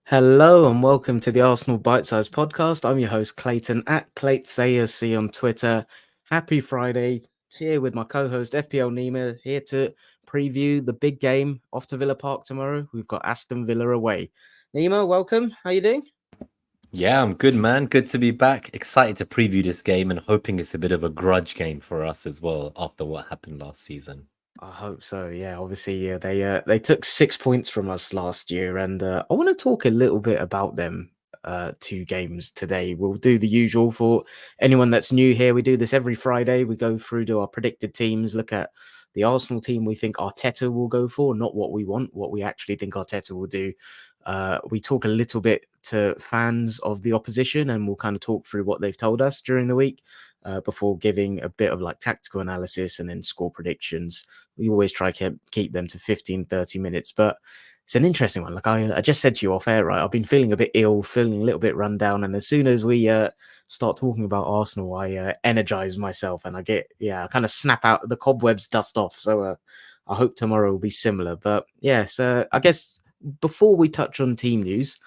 Hello and welcome to the Arsenal Bite Size Podcast. I'm your host Clayton at ClaytSAOC on Twitter. Happy Friday, here with my co-host FPL Nima, here to preview the big game off to Villa Park tomorrow. We've got Aston Villa away. Nima, welcome. How you doing? Yeah, I'm good, man. Good to be back. Excited to preview this game and hoping it's a bit of a grudge game for us as well after what happened last season. I hope so. Yeah, obviously, they took 6 points from us last year, and I want to talk a little bit about them. Two games today. We'll do the usual for anyone that's new here. We do this every Friday. We go through to our predicted teams, look at the Arsenal team we think Arteta will go for, not what we want, what we actually think Arteta will do. We talk a little bit to fans of the opposition, and we'll kind of talk through what they've told us during the week. Before giving a bit of like tactical analysis and then score predictions. We always try to keep them to 15-30 minutes, but it's an interesting one. Like I just said to you off air, right? I've been feeling a bit ill, feeling a little bit run down, and as soon as we start talking about Arsenal, I energize myself and I I kind of snap out the cobwebs, dust off. So I hope tomorrow will be similar. But yes, I guess before we touch on team news,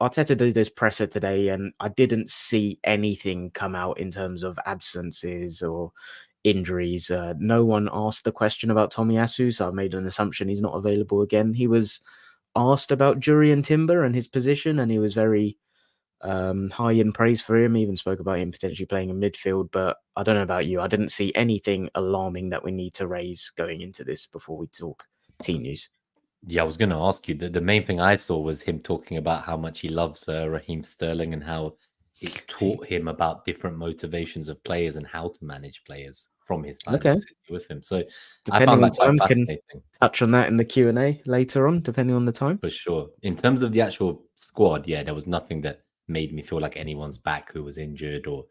Arteta did his presser today, and I didn't see anything come out in terms of absences or injuries. No one asked the question about Tomiyasu, so I made an assumption he's not available again. He was asked about Jurriën Timber and his position, and he was very high in praise for him. He even spoke about him potentially playing in midfield, but I don't know about you. I didn't see anything alarming that we need to raise going into this before we talk team news. Yeah, I was going to ask you. The main thing I saw was him talking about how much he loves Raheem Sterling and how it taught him about different motivations of players and how to manage players from his time Okay. at City with him. So I Depending found on that quite time, can fascinating touch on that in the Q&A later on, depending on the time. for sure. In terms of the actual squad, yeah, there was nothing that made me feel like anyone's back who was injured or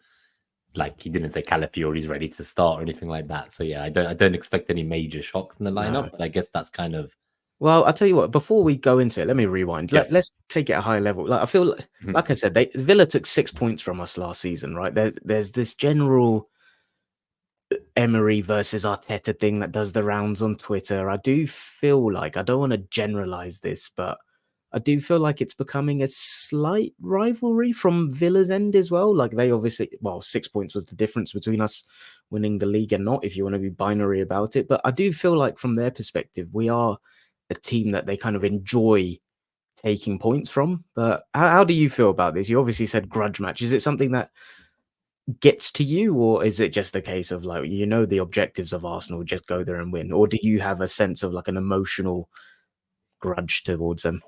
like he didn't say Calafiori's ready to start or anything like that. So yeah, I don't expect any major shocks in the No. lineup, but I guess that's kind of Well, I'll tell you what, before we go into it, let me rewind. yeah. Let's take it at a high level. Like I feel Mhm. like I said, Villa took 6 points from us last season, right? There's this general Emery versus Arteta thing that does the rounds on Twitter. I do feel like, I don't want to generalize this, but I do feel like it's becoming a slight rivalry from Villa's end as well. Like they obviously, well, 6 points was the difference between us winning the league and not, if you want to be binary about it. But I do feel like from their perspective, we are a team that they kind of enjoy taking points from. But how do you feel about this? You obviously said grudge match. Is it something that gets to you, or is it just a case of like, the objectives of Arsenal, just go there and win? Or do you have a sense of like an emotional grudge towards them?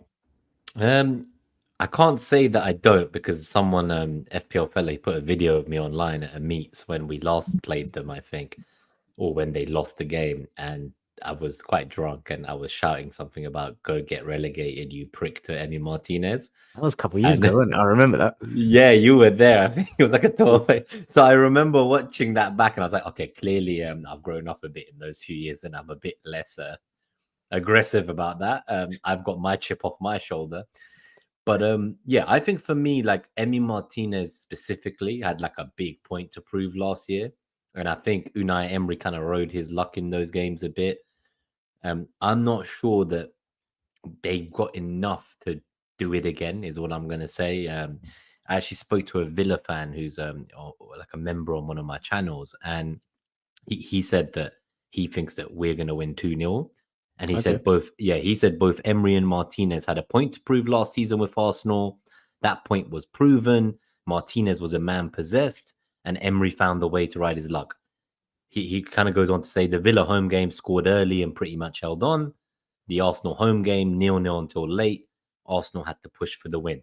Um, I can't say that I don't because someone FPL fella he put a video of me online at a meets when we last played them, I think, or when they lost the game, and I was quite drunk and I was shouting something about "Go get relegated, you prick" to Emi Martinez, That was a couple of years and ago, wasn't it? I remember that. yeah, you were there. I think it was like a tour. So I remember watching that back, and I was like, okay, clearly, I've grown up a bit in those few years, and I'm a bit less aggressive about that. I've got my chip off my shoulder. But yeah, I think for me, like Emi Martinez specifically had like a big point to prove last year. And I think Unai Emery kind of rode his luck in those games a bit. I'm not sure that they got enough to do it again, is what I'm gonna say. I actually spoke to a Villa fan who's or like a member on one of my channels, and he said that he thinks that we're gonna win 2-0. And he Okay. said both Emery and Martinez had a point to prove last season with Arsenal. That point was proven. Martinez was a man possessed, and Emery found the way to ride his luck. He kind of goes on to say the Villa home game scored early and pretty much held on. The Arsenal home game, 0-0 until late. Arsenal had to push for the win.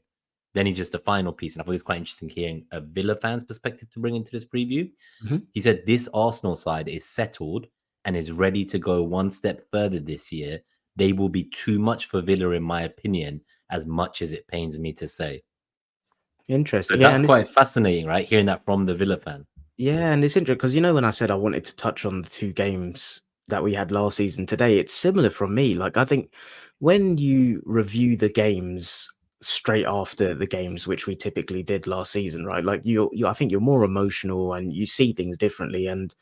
Then he just the final piece, and I thought it was quite interesting hearing a Villa fan's perspective to bring into this preview. Mhm. He said this Arsenal side is settled and is ready to go one step further this year. They will be too much for Villa, in my opinion, as much as it pains me to say. So Interesting. Yeah, that's and it's quite fascinating, right? Hearing that from the Villa fan. interesting because when I said I wanted to touch on the two games that we had last season today, it's similar from me. Like I think when you review the games straight after the games, which we typically did last season, right? Like I think you're more emotional and you see things differently. And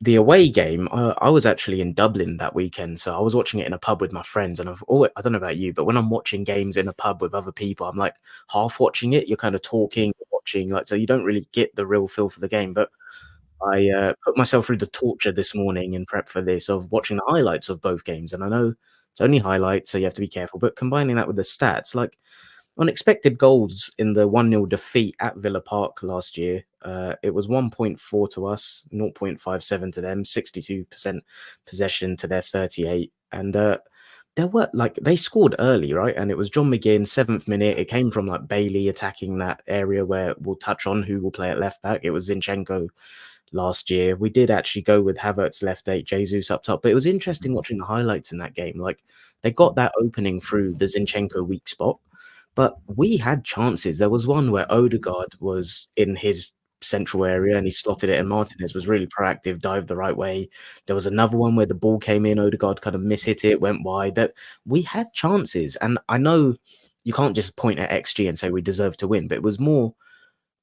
the away game, I was actually in Dublin that weekend, so I was watching it in a pub with my friends, and I don't know about you, but when I'm watching games in a pub with other people, I'm like half watching it. You're kind of talking, watching, like, so you don't really get the real feel for the game. But I put myself through the torture this morning in prep for this of watching the highlights of both games, and I know it's only highlights, so you have to be careful. But combining that with the stats, like unexpected goals in the 1-0 defeat at Villa Park last year. It was 1.4 to us, 0.57 to them, 62% possession to their 38. And there were like they scored early, right? And it was John McGinn, 7th minute. It came from like Bailey attacking that area where we'll touch on who will play at left back. It was Zinchenko last year. We did actually go with Havertz left 8, Jesus up top. But it was interesting watching the highlights in that game. Like they got that opening through the Zinchenko weak spot. But we had chances. There was one where Odegaard was in his central area and he slotted it, and Martinez was really proactive, dived the right way. There was another one where the ball came in, Odegaard kind of mishit it, went wide. That we had chances, and I know you can't just point at XG and say we deserve to win, but it was more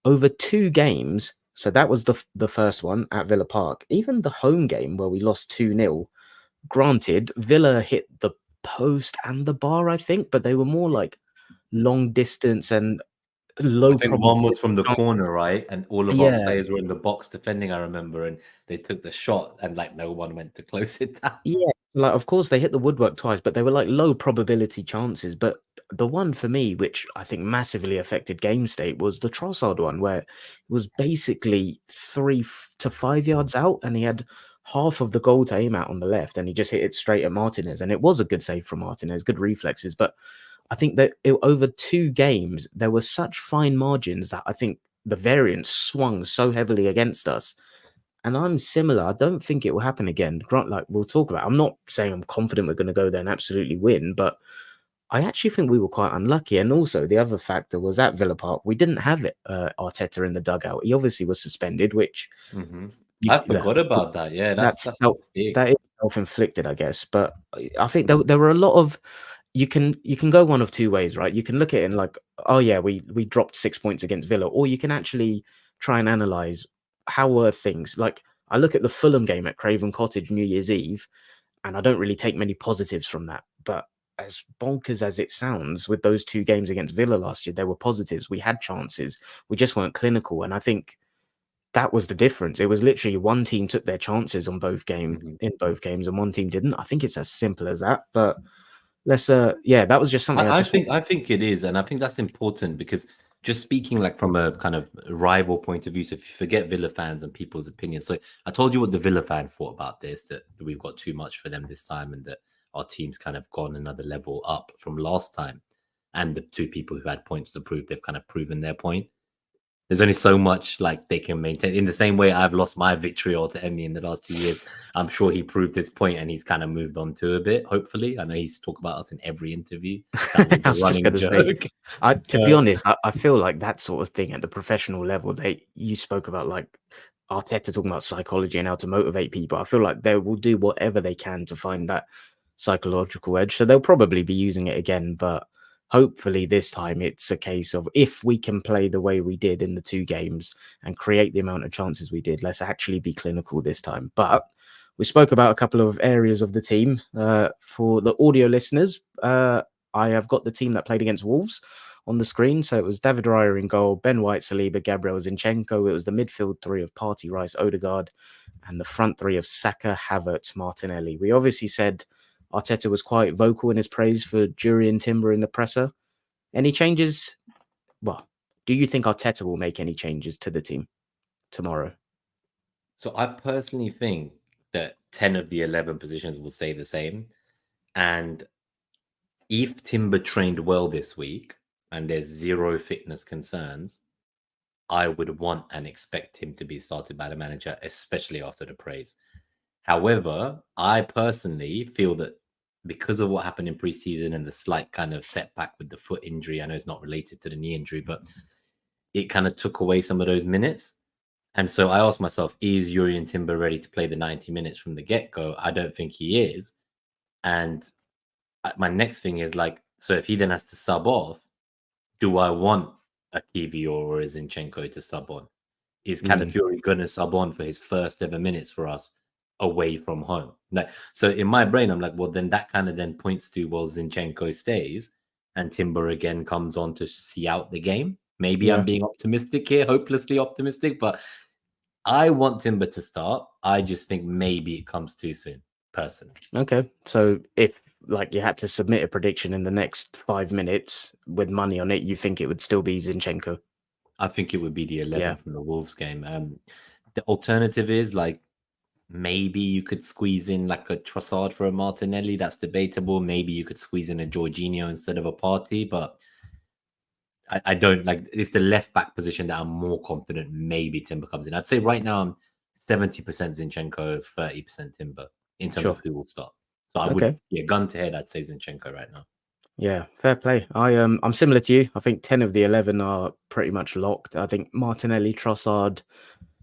over 2 games. So that was the first one at Villa Park. Even the home game where we lost 2-0. Granted, Villa hit the post and the bar, I think, but they were more like long distance and I low think one probability was from the corner, chances. right? And all of our Yeah, players were in the box defending, I remember, and they took the shot and like no one went to close it down. yeah. Like, of course, they hit the woodwork twice, but they were like low probability chances. But the one for me, which I think massively affected game state, was the Trossard one, where it was basically 3 to 5 yards out, and he had half of the goal to aim at on the left, and he just hit it straight at Martinez. And it was a good save from Martinez, good reflexes. But I think that over 2 games, there were such fine margins that I think the variance swung so heavily against us. And I'm similar. I don't think it will happen again. Grant, like we'll talk about. I'm not saying I'm confident we're going to go there and absolutely win, but I actually think we were quite unlucky. And also, the other factor was at Villa Park, we didn't have it. Arteta in the dugout. He obviously was suspended, which I forgot about that. Yeah, that's that's big. that is self-inflicted, I guess. But I think there were a lot of you can go one of 2 ways, right? You can look at it and like, oh yeah, we dropped 6 points against Villa, or you can actually try and analyze how were things. Like I look at the Fulham game at Craven Cottage New Year's Eve, and I don't really take many positives from that. But as bonkers as it sounds, with those 2 games against Villa last year, there were positives. We had chances, we just weren't clinical, and I think that was the difference. It was literally one team took their chances on in both games, and one team didn't. I think it's as simple as that. But let's yeah, that was just something I just I think it is, and I think that's important because just speaking like from a kind of rival point of view. So if you forget Villa fans and people's opinions, so I told you what the Villa fan thought about this, that we've got too much for them this time, and that our team's kind of gone another level up from last time. And the 2 people who had points to prove, they've kind of proven their point. There's only so much like they can maintain. In the same way I've lost my vitriol to Emery in the last 2 years, I'm sure he proved his point and he's kind of moved on to a bit, hopefully. I know he's talked about us in every interview. That was I the was just running gonna say, joke. to be honest, I feel like that sort of thing at the professional level, you spoke about like Arteta talking about psychology and how to motivate people. I feel like they will do whatever they can to find that psychological edge. So they'll probably be using it again, but hopefully this time it's a case of if we can play the way we did in the 2 games and create the amount of chances we did, let's actually be clinical this time. But we spoke about a couple of areas of the team. For the audio listeners, I have got the team that played against Wolves on the screen. So it was David Raya in goal, Ben White, Saliba, Gabriel Zinchenko. It was the midfield 3 of Partey, Rice, Odegaard, and the front 3 of Saka, Havertz, Martinelli. We obviously said Arteta was quite vocal in his praise for Jurriën Timber in the presser. Any changes? Well, do you think Arteta will make any changes to the team tomorrow? So I personally think that 10 of the 11 positions will stay the same. And if Timber trained well this week and there's 0 fitness concerns, I would want and expect him to be started by the manager, especially after the praise. However, I personally feel that because of what happened in preseason and the slight kind of setback with the foot injury, I know it's not related to the knee injury, but it kind of took away some of those minutes. And so I asked myself, is Jurriën Timber ready to play the 90 minutes from the get-go? I don't think he is. And my next thing is like, so if he then has to sub off, do I want a Kiwior or a Zinchenko to sub on? Is Calafiori going to sub on for his first ever minutes for us away from home. Like, so in my brain, I'm like, well, then that kind of then points to, well, Zinchenko stays and Timber again comes on to see out the game. Maybe I'm Yeah. being optimistic here, hopelessly optimistic, but I want Timber to start. I just think maybe it comes too soon, personally. Okay. So if like you had to submit a prediction in the next 5 minutes with money on it, you think it would still be Zinchenko? I think it would be the 11 Yeah. from the Wolves game. The alternative is like maybe you could squeeze in like a Trossard for a Martinelli. That's debatable. Maybe you could squeeze in a Jorginho instead of a Party, but I don't like. It's the left back position that I'm more confident maybe Timber comes in. I'd say right now I'm 70% Zinchenko, 30% Timber in terms of Sure. who will start. So I would, Okay. yeah, gun to head, I'd say Zinchenko right now. Yeah, fair play. I'm similar to you. I think 10 of the 11 are pretty much locked. I think Martinelli, Trossard,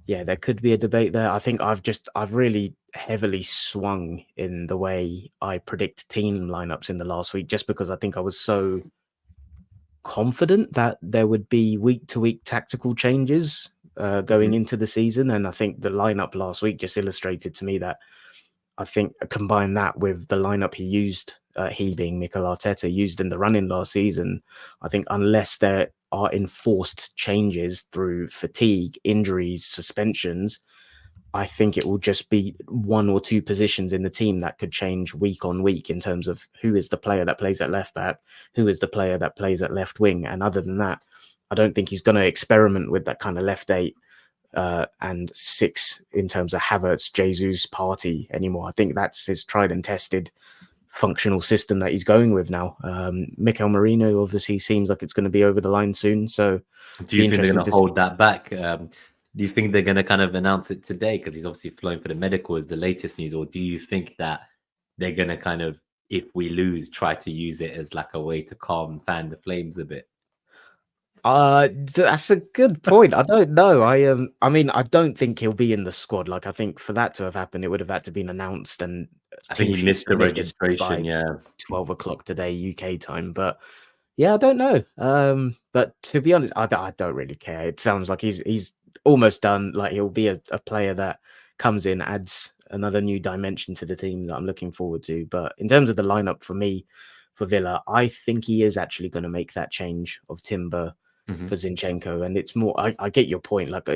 yeah, there could be a debate there. I think I've really heavily swung in the way I predict team lineups in the last week, just because I think I was so confident that there would be week to week tactical changes going into the season. And I think the lineup last week just illustrated to me that I think combine that with the lineup he used, he being Mikel Arteta, used in the run-in last season, I think unless there are enforced changes through fatigue, injuries, suspensions, I think it will just be one or two positions in the team that could change week on week in terms of who is the player that plays at left back, who is the player that plays at left wing. And other than that, I don't think he's going to experiment with that kind of left eight and six in terms of Havertz, Jesus Party anymore. I think that's his tried and tested functional system that he's going with now. Mikel Merino obviously seems like it's going to be over the line soon. So do you think they're going to hold that back? Do you think they're going to kind of announce it today? Because he's obviously flowing for the medical is the latest news. Or do you think that they're going to kind of, if we lose, try to use it as like a way to calm, fan the flames a bit? That's a good point. I don't know. I mean, I don't think he'll be in the squad. Like, I think for that to have happened, it would have had to been announced and I think team he sheet missed the submitted registration. by Yeah. 12 o'clock today UK time. But yeah, I don't know. But to be honest, I don't really care. It sounds like he's almost done. Like he'll be a player that comes in, adds another new dimension to the team that I'm looking forward to. But in terms of the lineup for me, for Villa, I think he is actually going to make that change of Timber for Zinchenko. And it's more, I get your point. Like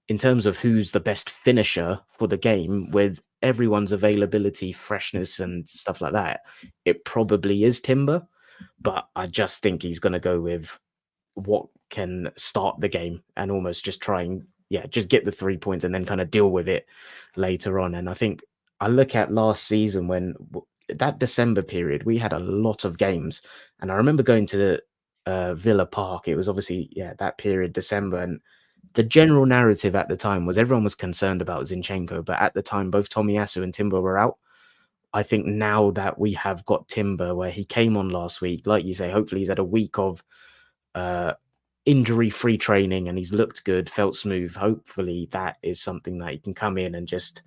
in terms of who's the best finisher for the game with everyone's availability, freshness, and stuff like that, it probably is Timber. But I just think he's going to go with what can start the game and almost just try and, yeah, just get the 3 points and then kind of deal with it later on. And I think I look at last season when that December period, we had a lot of games. And I remember going to Villa Park. It was obviously, yeah, that period, December. And the general narrative at the time was everyone was concerned about Zinchenko. But at the time, both Tomiyasu and Timber were out. I think now that we have got Timber, where he came on last week, like you say, hopefully he's had a week of injury-free training and he's looked good, felt smooth. Hopefully that is something that he can come in and just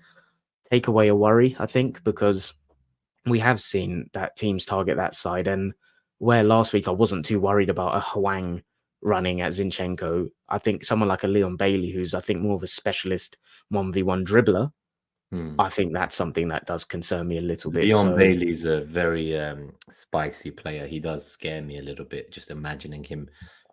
take away a worry, I think, because we have seen that teams target that side. And where last week I wasn't too worried about a Hwang running at Zinchenko, I think someone like a Leon Bailey, who's I think more of a specialist 1v1 dribbler, I think that's something that does concern me a little bit. Leon So Bailey's a very spicy player. He does scare me a little bit. Just imagining him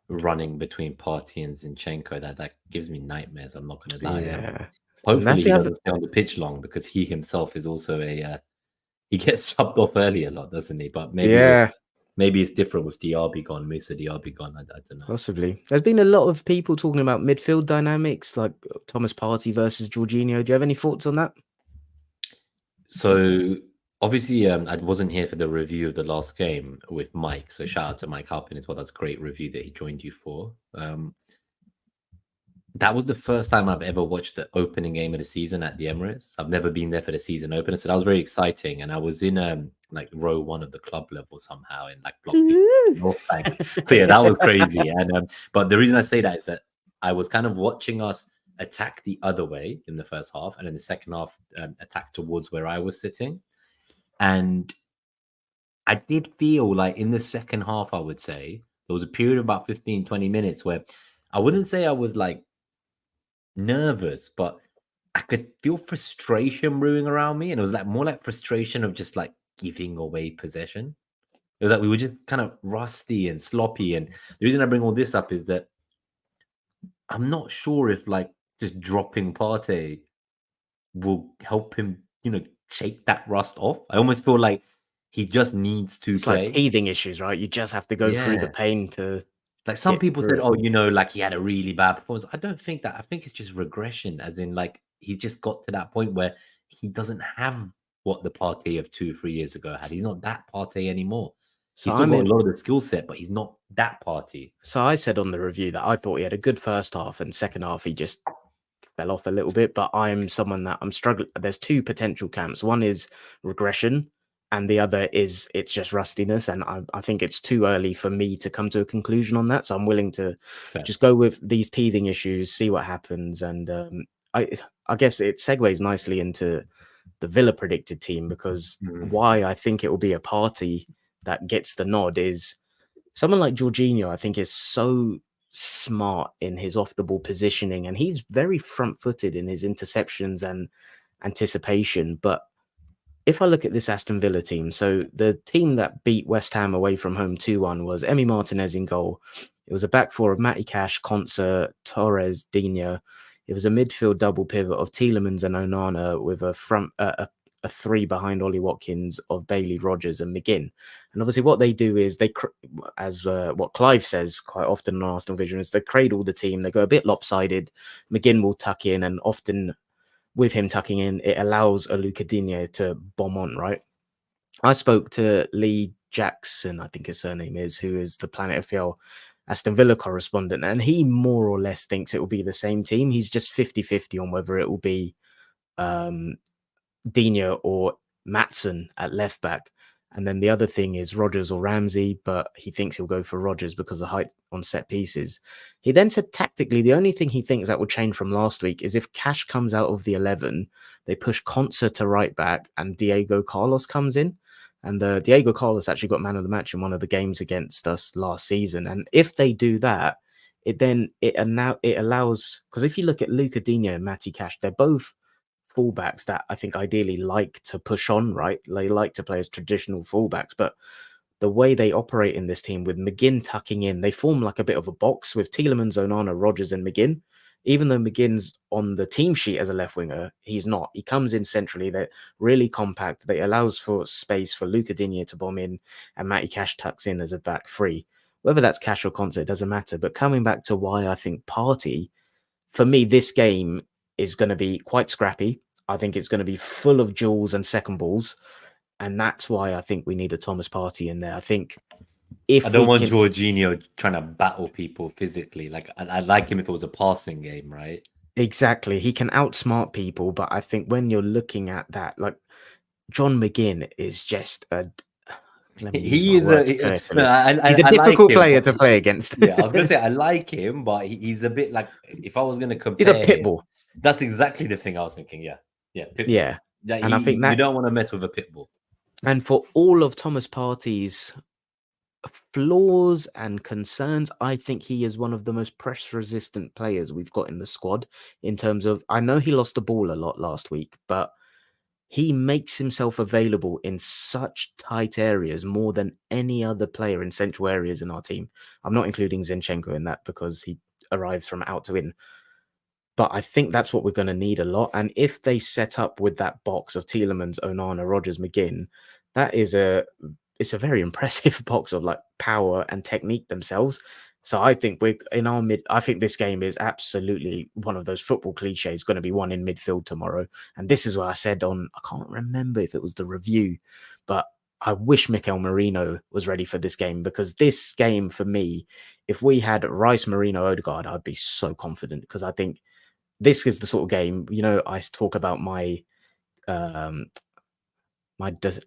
running between Partey and Zinchenko, that gives me nightmares. I'm not going to lie. yeah, and Hopefully that's he the other. doesn't stay on the pitch long because he himself is also he gets subbed off early a lot, doesn't he? But Yeah, maybe it's different with Diaby gone, Musa Diaby gone. I don't know. possibly. There's been a lot of people talking about midfield dynamics, like Thomas Partey versus Jorginho. Do you have any thoughts on that? So obviously, I wasn't here for the review of the last game with Mike. So shout out to Mike Halpin as well. That's a great review that he joined you for. That was the first time I've ever watched the opening game of the season at the Emirates. I've never been there for the season opener, so that was very exciting. And I was in like row 1 of the club level somehow in like block 50 North Bank. So yeah, that was crazy. And but the reason I say that is that I was kind of watching us attack the other way in the first half, and in the second half attack towards where I was sitting. And I did feel like in the second half, I would say there was a period of about 15, 20 minutes where I wouldn't say I was like nervous, but I could feel frustration brewing around me, and it was like more like frustration of just like giving away possession. It was like we were just kind of rusty and sloppy. And the reason I bring all this up is that I'm not sure if like just dropping Partey will help him, shake that rust off. I almost feel like he just needs to It's like play. teething issues, right? You just have to go through the Yeah. pain to Like some get people through said, it. oh, like he had a really bad performance. I don't think that. I think it's just regression, as in like he's just got to that point where he doesn't have what the Partey of 2 or 3 years ago had. He's not that Partey anymore. So He's still I'm got in. a lot of the skill set, but he's not that Partey. So I said on the review that I thought he had a good first half, and second half he just fell off a little bit. But I'm someone that I'm struggling. There's two potential camps. One is regression, and the other is it's just rustiness. And I think it's too early for me to come to a conclusion on that. So I'm willing to Fair. just go with these teething issues, see what happens, and I I guess it segues nicely into the Villa predicted team, because why I think it will be a party that gets the nod is someone like Jorginho. I think is so smart in his off the ball positioning, and he's very front footed in his interceptions and anticipation. But if I look at this Aston Villa team, so the team that beat West Ham away from home 2-1 was Emi Martinez in goal. It was a back four of Matty Cash, Concert, Torres, Dina. It was a midfield double pivot of Tielemans and Onana with a three behind Ollie Watkins of Bailey, Rogers, and McGinn. And obviously, what they do is as what Clive says quite often in Arsenal Vision, is they cradle the team. They go a bit lopsided. McGinn will tuck in, and often with him tucking in, it allows a Luca Digne to bomb on, right? I spoke to Lee Jackson, I think his surname is, who is the Planet FPL Aston Villa correspondent, and he more or less thinks it will be the same team. He's just 50-50 on whether it will be Digne or Matson at left back. And then the other thing is Rogers or Ramsey, but he thinks he'll go for Rogers because of height on set pieces. He then said tactically, the only thing he thinks that will change from last week is if Cash comes out of the 11, they push Concert to right back and Diego Carlos comes in. And Diego Carlos actually got man of the match in one of the games against us last season. And if they do that, it allows, because if you look at Luca Digne and Matty Cash, they're both fullbacks that I think ideally like to push on, right? They like to play as traditional fullbacks, but the way they operate in this team with McGinn tucking in, they form like a bit of a box with Tielemans, Onana, Rogers, and McGinn. Even though McGinn's on the team sheet as a left winger, he's not. He comes in centrally. They're really compact. They allows for space for Luca Digne to bomb in, and Matty Cash tucks in as a back three. Whether that's Cash or Concert, doesn't matter. But coming back to why I think Partey, for me, this game is going to be quite scrappy. I think it's going to be full of duels and second balls. And that's why I think we need a Thomas Partey in there. I think I don't want Jorginho trying to battle people physically. Like I'd like him if it was a passing game, right? Exactly. He can outsmart people. But I think when you're looking at that, like John McGinn is just a. Let me use my words carefully. He's a difficult player to play against. Yeah, I was gonna say I like him, but he's a bit like, if I was gonna compare, he's a pit bull. That's exactly the thing I was thinking. Yeah, pit bull. Yeah, and I think you don't want to mess with a pit bull. And for all of Thomas Partey's flaws and concerns, I think he is one of the most press-resistant players we've got in the squad. In terms of, I know he lost the ball a lot last week, but he makes himself available in such tight areas more than any other player in central areas in our team. I'm not including Zinchenko in that because he arrives from out to in. But I think that's what we're going to need a lot. And if they set up with that box of Tielemans, Onana, Rogers, McGinn, it's a very impressive box of like power and technique themselves. So I think I think this game is absolutely one of those football cliches, going to be won in midfield tomorrow. And this is what I said I can't remember if it was the review, but I wish Mikel Merino was ready for this game, because this game for me, if we had Rice, Merino, Odegaard, I'd be so confident, because I think this is the sort of game, I talk about my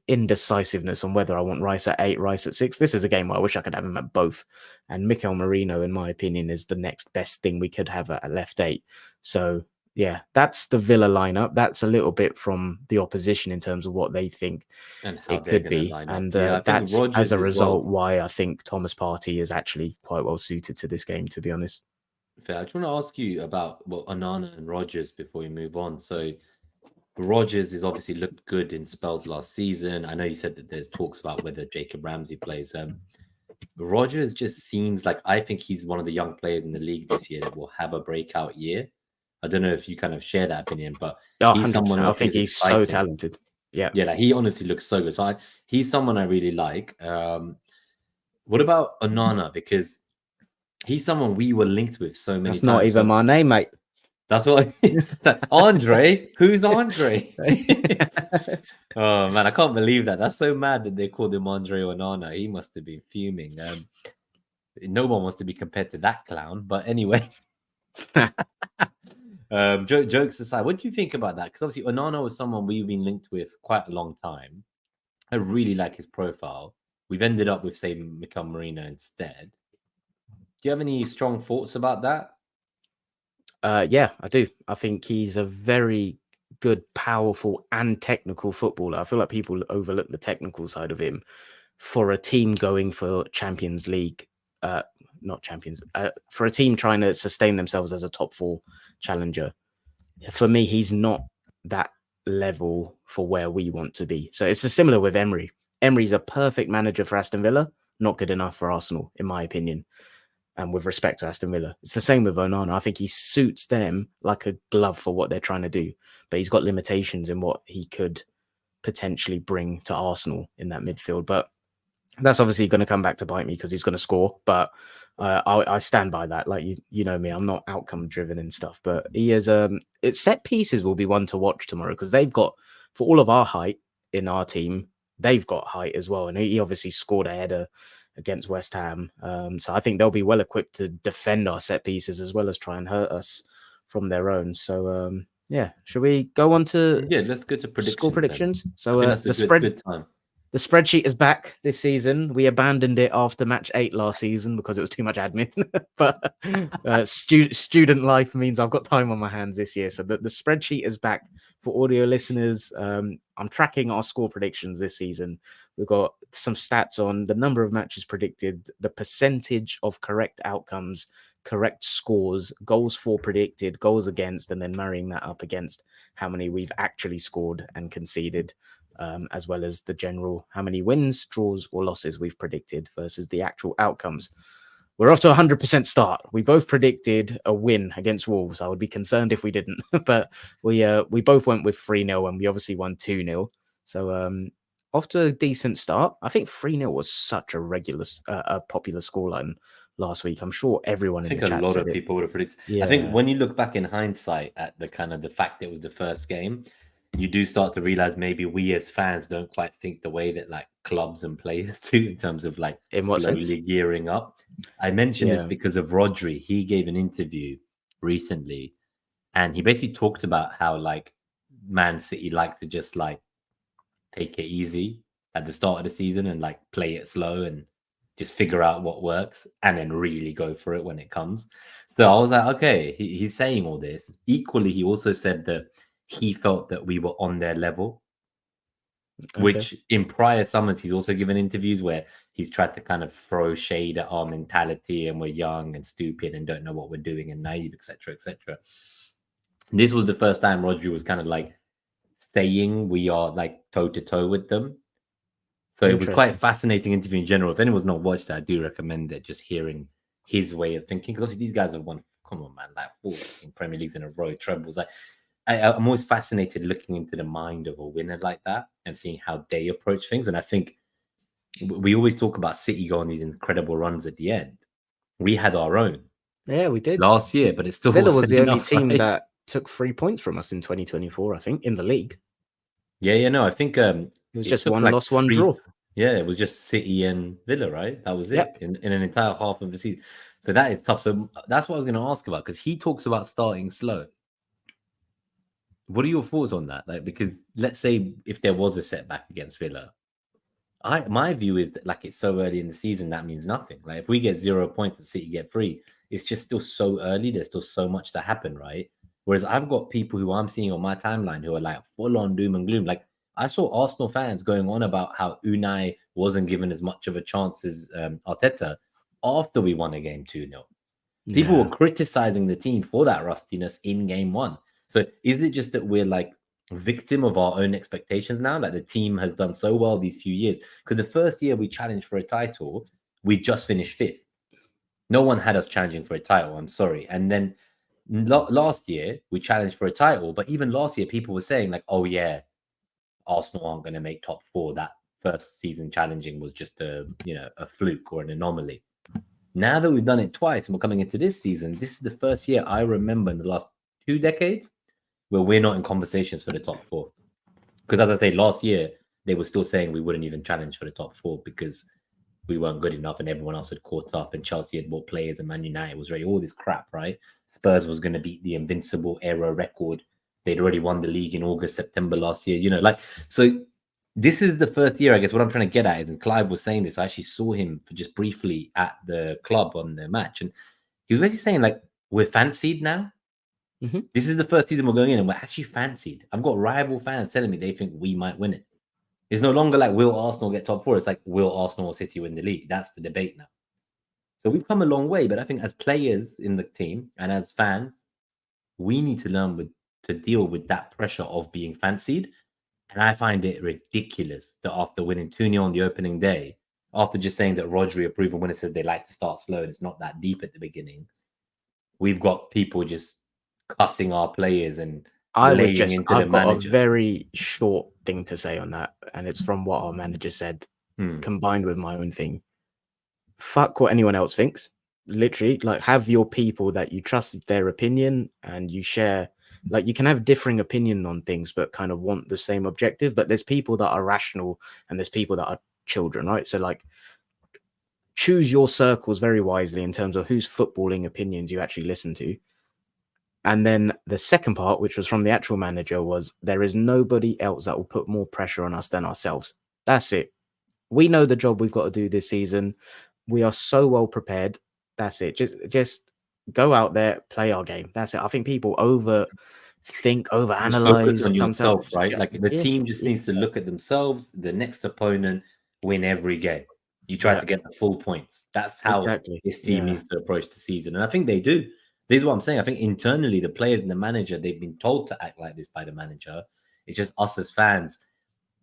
indecisiveness on whether I want Rice at 8, Rice at 6. This is a game where I wish I could have him at both. And Mikel Merino, in my opinion, is the next best thing we could have at left 8. So, yeah, that's the Villa lineup. That's a little bit from the opposition in terms of what they think and it could be. And that's, as a result, why I think Thomas Partey is actually quite well suited to this game, to be honest. Fair. I just want to ask you about Onana and Rogers before we move on. So Rogers has obviously looked good in spells last season. I know you said that there's talks about whether Jacob Ramsey plays. Rogers just seems like I think he's one of the young players in the league this year that will have a breakout year. I don't know if you kind of share that opinion, but Oh, he's someone 100%. who I I think think is he's so exciting. talented. Yeah. Yeah, like he honestly looks so good. So he's someone I really like. What about Onana? Because he's someone we were linked with so many That's not times. even So my name, mate. that's what Andre. Who's Andre? Oh man, I can't believe that. That's so mad that they called him Andre Onana. He must have been fuming. No one wants to be compared to that clown. But anyway, jokes aside, what do you think about that? Because obviously Onana was someone we've been linked with quite a long time. I really like his profile. We've ended up with, say, Mikel Marino instead. Do you have any strong thoughts about that? Yeah, I do. I think he's a very good, powerful, and technical footballer. I feel like people overlook the technical side of him for a team going for Champions League, not Champions, for a team trying to sustain themselves as a top four challenger. For me, he's not that level for where we want to be. So it's similar with Emery. Emery's a perfect manager for Aston Villa, not good enough for Arsenal, in my opinion. And with respect to Aston Villa, it's the same with Onana. I think he suits them like a glove for what they're trying to do, but he's got limitations in what he could potentially bring to Arsenal in that midfield. But that's obviously going to come back to bite me because he's going to score. But I stand by that. Like you know me, I'm not outcome driven and stuff. But he is. It's set pieces will be one to watch tomorrow because they've got, for all of our height in our team, they've got height as well, and he obviously scored a header against West Ham. So I think they'll be well equipped to defend our set pieces as well as try and hurt us from their own. So yeah, should we go on to Let's go to predictions. score predictions? Then. So I think that's a good time. The spreadsheet is back this season. We abandoned it after match 8 last season because it was too much admin. But student life means I've got time on my hands this year. So the spreadsheet is back for audio listeners. I'm tracking our score predictions this season. We've got some stats on the number of matches predicted, the percentage of correct outcomes, correct scores, goals for predicted, goals against, and then marrying that up against how many we've actually scored and conceded. As well as the general how many wins, draws, or losses we've predicted versus the actual outcomes. We're off to 100% start. We both predicted a win against Wolves. I would be concerned if we didn't, but we both went with 3-0 and we obviously won 2-0. So off to a decent start. I think 3-0 was such a a popular scoreline last week. I'm sure everyone in the chat said it. I think a lot of people would have predicted. Yeah. I think when you look back in hindsight at the kind of the fact it was the first game, you do start to realize maybe we as fans don't quite think the way that like clubs and players do in terms of like slowly gearing up. I mentioned this because of Rodri. He gave an interview recently and he basically talked about how like Man City like to just like take it easy at the start of the season and like play it slow and just figure out what works and then really go for it when it comes. So I was like, okay, he's saying all this. Equally, he also said that he felt that we were on their level, which in prior summers, he's also given interviews where he's tried to kind of throw shade at our mentality and we're young and stupid and don't know what we're doing and naive, etc., etc. This was the first time Rodri was kind of like saying we are like toe-to-toe with them. So it was quite a fascinating interview in general. If anyone's not watched that, I do recommend it, just hearing his way of thinking. Because obviously these guys have won, come on, man, like 4 Premier Leagues in a row, trebles. Like I'm always fascinated looking into the mind of a winner like that and seeing how they approach things. And I think we always talk about City going these incredible runs at the end. We had our own. Yeah, we did. Last year, but it still Villa was the only team that took 3 points from us in 2024, I think, in the league. Yeah, no, I think it was just one loss, one draw. Yeah, it was just City and Villa, right? That was it in an entire half of the season. So that is tough. So that's what I was going to ask about because he talks about starting slow. What are your thoughts on that? Like, because let's say if there was a setback against Villa, my view is that like it's so early in the season that means nothing. Like if we get 0 points and City get 3, it's just still so early. There's still so much to happen, right? Whereas I've got people who I'm seeing on my timeline who are like full on doom and gloom. Like I saw Arsenal fans going on about how Unai wasn't given as much of a chance as Arteta after we won a game 2-0. People Yeah. were criticizing the team for that rustiness in game one. So is it just that we're like victim of our own expectations now? Like the team has done so well these few years. Because the first year we challenged for a title, we just finished fifth. No one had us challenging for a title. I'm sorry. And then last year we challenged for a title, but even last year people were saying like, "Oh yeah, Arsenal aren't going to make top four. That first season challenging was just a fluke or an anomaly." Now that we've done it twice and we're coming into this season, this is the first year I remember in the last 2 decades where we're not in conversations for the top four. Because as I say, last year they were still saying we wouldn't even challenge for the top four because we weren't good enough and everyone else had caught up and Chelsea had bought players and Man United was ready. All this crap, right? Spurs was going to beat the invincible era record. They'd already won the league in August, September last year. So this is the first year, I guess, what I'm trying to get at is, and Clive was saying this, I actually saw him just briefly at the club on the match. And he was basically saying, like, we're fancied now. Mm-hmm. This is the first season we're going in and we're actually fancied. I've got rival fans telling me they think we might win it. It's no longer like, will Arsenal get top four? It's like, will Arsenal or City win the league? That's the debate now. So we've come a long way, but I think as players in the team and as fans, we need to learn to deal with that pressure of being fancied. And I find it ridiculous that after winning 2-0 on the opening day, after just saying that Rodri, a proven winner, says they like to start slow and it's not that deep at the beginning, we've got people just cussing our players and laying into the I've got a manager. very short thing to say on that, and it's from what our manager said, combined with my own thing. Fuck what anyone else thinks. Literally, like, have your people that you trust their opinion and you share. Like, you can have differing opinion on things, but kind of want the same objective. But there's people that are rational and there's people that are children, right? So, like, choose your circles very wisely in terms of whose footballing opinions you actually listen to. And then the second part, which was from the actual manager, was there is nobody else that will put more pressure on us than ourselves. That's it. We know the job we've got to do this season. We are so well prepared. That's it. Just go out there, play our game. That's it. I think people overanalyze. Just focus on Sometimes, yourself, right? Like the team just needs to look at themselves, the next opponent, win every game. You try to get the full points. That's how this team needs to approach the season. And I think they do. This is what I'm saying. I think internally, the players and the manager, they've been told to act like this by the manager. It's just us as fans.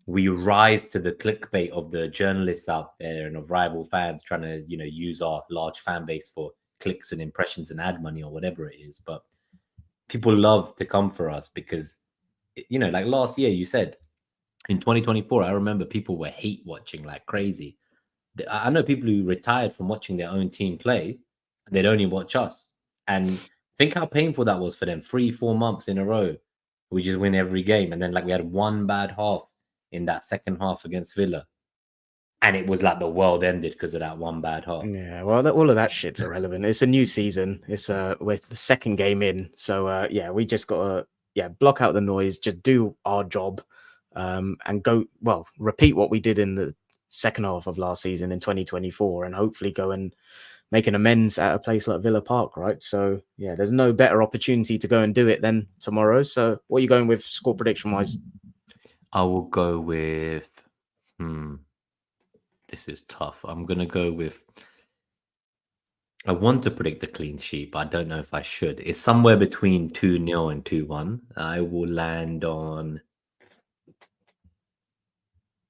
We rise to the clickbait of the journalists out there and of rival fans trying to, use our large fan base for clicks and impressions and ad money or whatever it is. But people love to come for us because, like last year, you said in 2024, I remember people were hate watching like crazy. I know people who retired from watching their own team play and they'd only watch us. And think how painful that was for them. 3-4 months in a row, we just win every game. And then like we had one bad half in that second half against Villa. And it was like the world ended because of that one bad half. Yeah, well, all of that shit's irrelevant. It's a new season. It's we're the second game in. So we just got to block out the noise, just do our job, and go repeat what we did in the second half of last season in 2024, and hopefully go and make an amends at a place like Villa Park, right? So yeah, there's no better opportunity to go and do it than tomorrow. So what are you going with score prediction wise? I will go with this is tough. I'm gonna go with I want to predict a clean sheet, but I don't know if I should. It's somewhere between 2-0 and 2-1. I will land on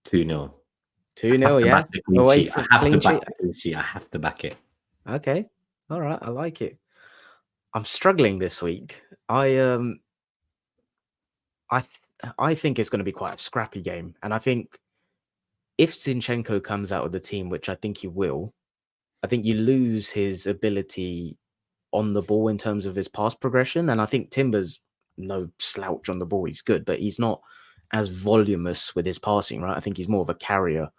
2-0. 2-0, yeah. Away for clean sheet. I have to back it. Okay. All right. I like it. I'm struggling this week. I think it's going to be quite a scrappy game. And I think if Zinchenko comes out of the team, which I think he will, I think you lose his ability on the ball in terms of his pass progression. And I think Timber's no slouch on the ball. He's good, but he's not as voluminous with his passing, right? I think he's more of a carrier.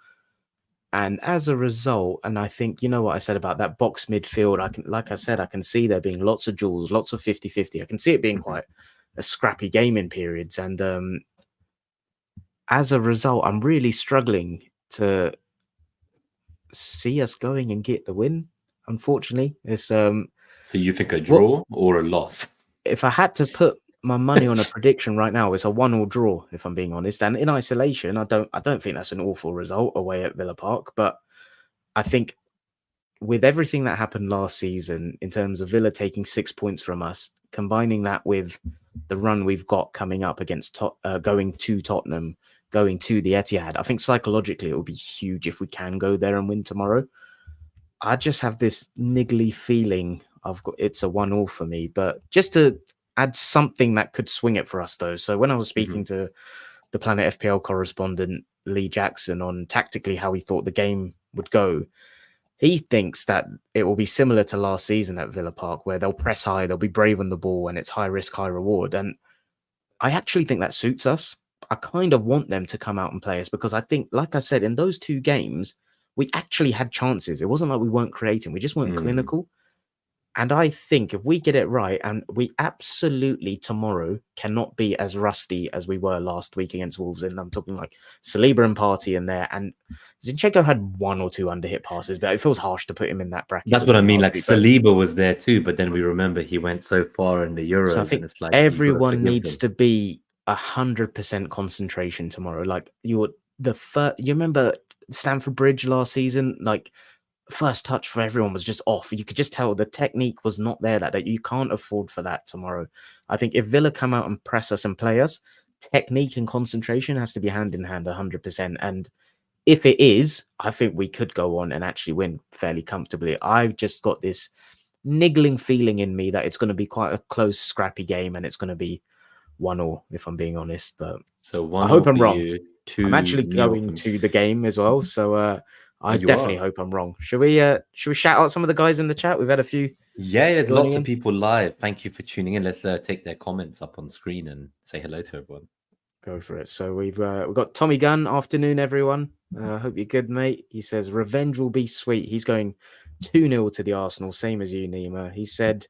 And as a result, and I think, you know what I said about that box midfield, I can see there being lots of duels, lots of 50-50. I can see it being quite a scrappy game in periods. And as a result, I'm really struggling to see us going and get the win. Unfortunately, it's So you think a draw or a loss? If I had to put my money on a prediction right now, it's a 1-1 draw, if I'm being honest. And in isolation, I don't think that's an awful result away at Villa Park. But I think with everything that happened last season in terms of Villa taking 6 points from us, combining that with the run we've got coming up against going to Tottenham, going to the Etihad, I think psychologically it will be huge if we can go there and win tomorrow. I just have this niggly feeling it's a 1-1 for me, but just to add something that could swing it for us though. So when I was speaking to the Planet FPL correspondent Lee Jackson on tactically how he thought the game would go, he thinks that it will be similar to last season at Villa Park, where they'll press high, they'll be brave on the ball, and it's high risk, high reward. And I actually think that suits us. I kind of want them to come out and play us because I think, like I said, in those 2 games, we actually had chances. It wasn't like we weren't creating. We just weren't clinical. And I think if we get it right, and we absolutely tomorrow cannot be as rusty as we were last week against Wolves, and I'm talking like Saliba and Partey in there, and Zinchenko had 1 or 2 under-hit passes, but it feels harsh to put him in that bracket. That's what I mean. Like Saliba was there too, but then we remember he went so far in the Euros. So I think and it's like everyone needs to be 100% concentration tomorrow. Like you remember Stamford Bridge last season, like first touch for everyone was just off. You could just tell the technique was not there that you can't afford for that tomorrow. I think if Villa come out and press us and play us, technique and concentration has to be hand in hand 100%. And if it is, I think we could go on and actually win fairly comfortably. I've just got this niggling feeling in me that it's going to be quite a close, scrappy game, and it's going to be 1-1, if I'm being honest. But so I hope I'm wrong. I'm actually going to the game as well, so I definitely hope I'm wrong. Should we shout out some of the guys in the chat? We've had a few. Yeah, there's lots of people live. Thank you for tuning in. Let's take their comments up on screen and say hello to everyone. Go for it. So we've got Tommy Gunn. Afternoon, everyone. Hope you're good, mate. He says revenge will be sweet. He's going 2-0 to the Arsenal, same as you, Nima. He said.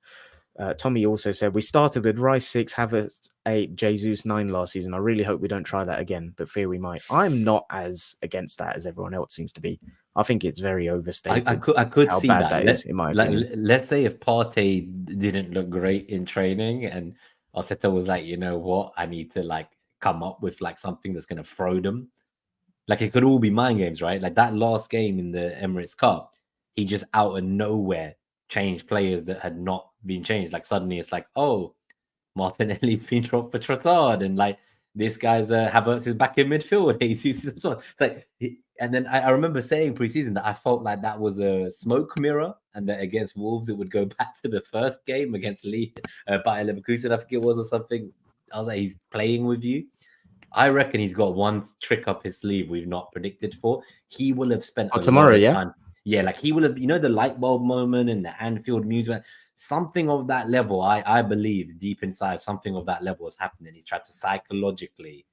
Tommy also said, we started with Rice 6, Havertz 8, Jesus 9 last season. I really hope we don't try that again, but fear we might. I'm not as against that as everyone else seems to be. I think it's very overstated. I could how see bad that is, in my opinion. Let's say if Partey didn't look great in training and Arteta was like, you know what, I need to like come up with like something that's going to throw them. Like it could all be mind games, right? Like that last game in the Emirates Cup, he just out of nowhere changed players that had not been changed. Like suddenly it's like, oh, Martinelli's been dropped for Trossard, and like this guy's Havertz is back in midfield. It's like, and then I remember saying preseason that I felt like that was a smoke mirror, and that against Wolves it would go back to the first game against Bayer Leverkusen, I think it was, or something. I was like, he's playing with you. I reckon he's got one trick up his sleeve we've not predicted for. He will have spent tomorrow, yeah. Time. Yeah, like he will have, you know, the light bulb moment and the Anfield music, something of that level. I believe deep inside, something of that level is happening. He's tried to psychologically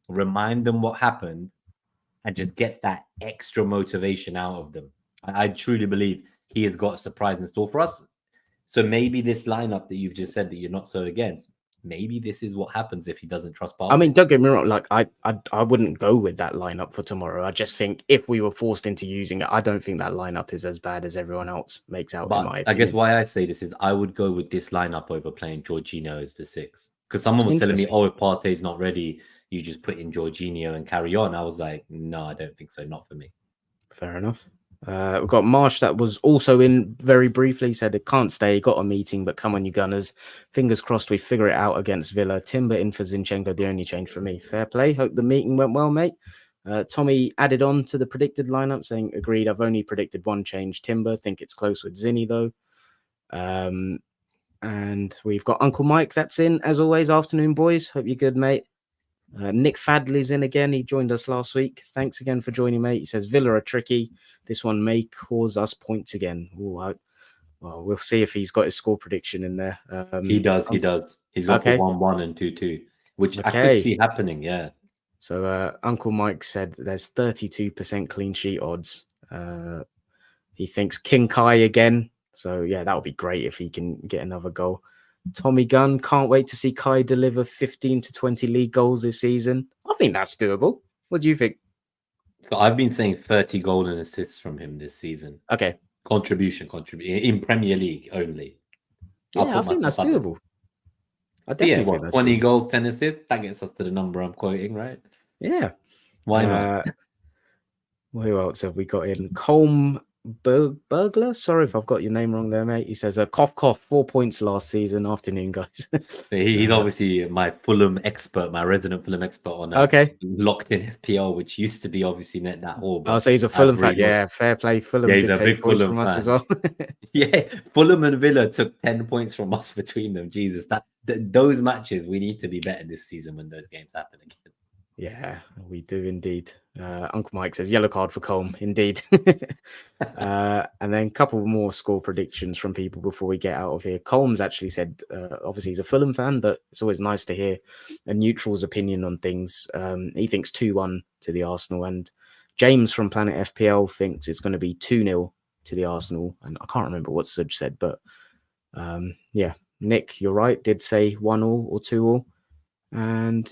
remind them what happened and just get that extra motivation out of them. I truly believe he has got a surprise in store for us. So maybe this lineup that you've just said that you're not so against, maybe this is what happens if he doesn't trust Partey. I mean, don't get me wrong. Like, I wouldn't go with that lineup for tomorrow. I just think if we were forced into using it, I don't think that lineup is as bad as everyone else makes out. But in my opinion. I guess why I say this is I would go with this lineup over playing Jorginho as the 6. Because someone was telling me, oh, if Partey's not ready, you just put in Jorginho and carry on. I was like, no, I don't think so. Not for me. Fair enough. We've got Marsh that was also in very briefly. He said they can't stay, got a meeting, but come on, you Gunners. Fingers crossed we figure it out against Villa. Timber in for Zinchenko, the only change for me. Fair play. Hope the meeting went well, mate. Tommy added on to the predicted lineup saying, agreed, I've only predicted one change. Timber, think it's close with Zinny though. And we've got Uncle Mike that's in, as always. Afternoon, boys. Hope you're good, mate. Nick Fadley's in again. He joined us last week. Thanks again for joining, mate. He says Villa are tricky. This one may cause us points again. Well, we'll see if he's got his score prediction in there. He does. He's got 1-1 and 2-2, which I could see happening. Yeah. So Uncle Mike said there's 32% clean sheet odds. He thinks King Kai again. So yeah, that would be great if he can get another goal. Tommy Gunn, can't wait to see Kai deliver 15 to 20 league goals this season. I think that's doable. What do you think? I've been saying 30 goal and assists from him this season. Okay. Contribution in Premier League only. Yeah, I think that's doable. I definitely think that's 20 goals, 10 assists. That gets us to the number I'm quoting, right? Yeah. Why not? Who else have we got in? Colm Burglar. Sorry if I've got your name wrong there, mate. He says, cough, cough, 4 points last season. Afternoon, guys. He's obviously my Fulham expert, my resident Fulham expert on Okay. locked in FPL, which used to be obviously net that all. Oh, But so he's a I've Fulham fan. relooked. Yeah, fair play. Yeah, Fulham he's did a take big points Fulham from us as fan. well. Yeah, Fulham and Villa took 10 points from us between them. Jesus, those matches, we need to be better this season when those games happen again. Yeah, we do indeed. Uncle Mike says yellow card for Colm, indeed. And then a couple more score predictions from people before we get out of here. Colm's actually said, obviously he's a Fulham fan, but it's always nice to hear a neutral's opinion on things. He thinks 2-1 to the Arsenal, and James from Planet FPL thinks it's going to be 2-0 to the Arsenal. And I can't remember what Sudge said, but yeah, Nick, you're right, did say 1-1 or 2-1. And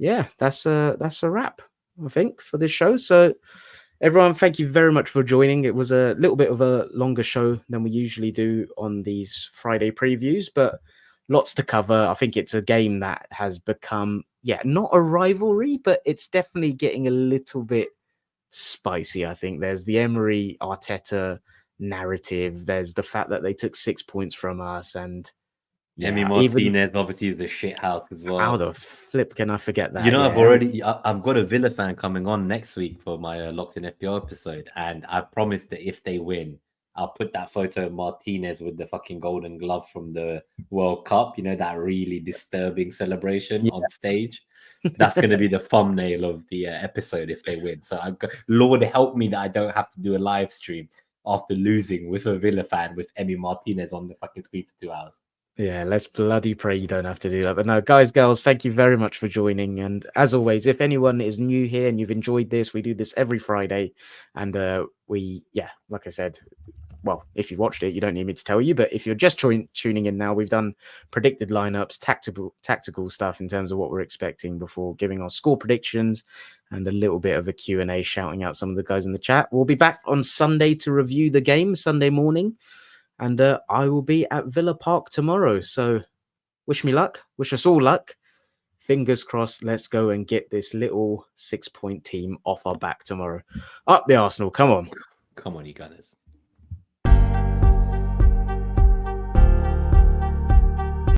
yeah, that's a wrap, I think, for this show. So everyone, thank you very much for joining. It was a little bit of a longer show than we usually do on these Friday previews, but lots to cover. I think it's a game that has become, not a rivalry, but it's definitely getting a little bit spicy. I think there's the Emery Arteta narrative. There's the fact that they took 6 points from us, and Emi even Martinez obviously is the shit house as well. how the flip can I forget that? You know, I've got a Villa fan coming on next week for my Locked in FPL episode, and I've promised that if they win, I'll put that photo of Martinez with the fucking golden glove from the World Cup. You know, that really disturbing celebration on stage. That's going to be the thumbnail of the episode if they win. So, Lord help me that I don't have to do a live stream after losing with a Villa fan with Emi Martinez on the fucking screen for 2 hours. Yeah, let's bloody pray you don't have to do that. But no, guys, girls, thank you very much for joining. And as always, if anyone is new here and you've enjoyed this, we do this every Friday. And like I said, well, if you've watched it, you don't need me to tell you. But if you're just tuning in now, we've done predicted lineups, tactical stuff in terms of what we're expecting before giving our score predictions and a little bit of a Q&A, shouting out some of the guys in the chat. We'll be back on Sunday to review the game, Sunday morning. And I will be at Villa Park tomorrow. So wish me luck. Wish us all luck. Fingers crossed. Let's go and get this little 6-point team off our back tomorrow. Up the Arsenal. Come on. Come on, you Gunners.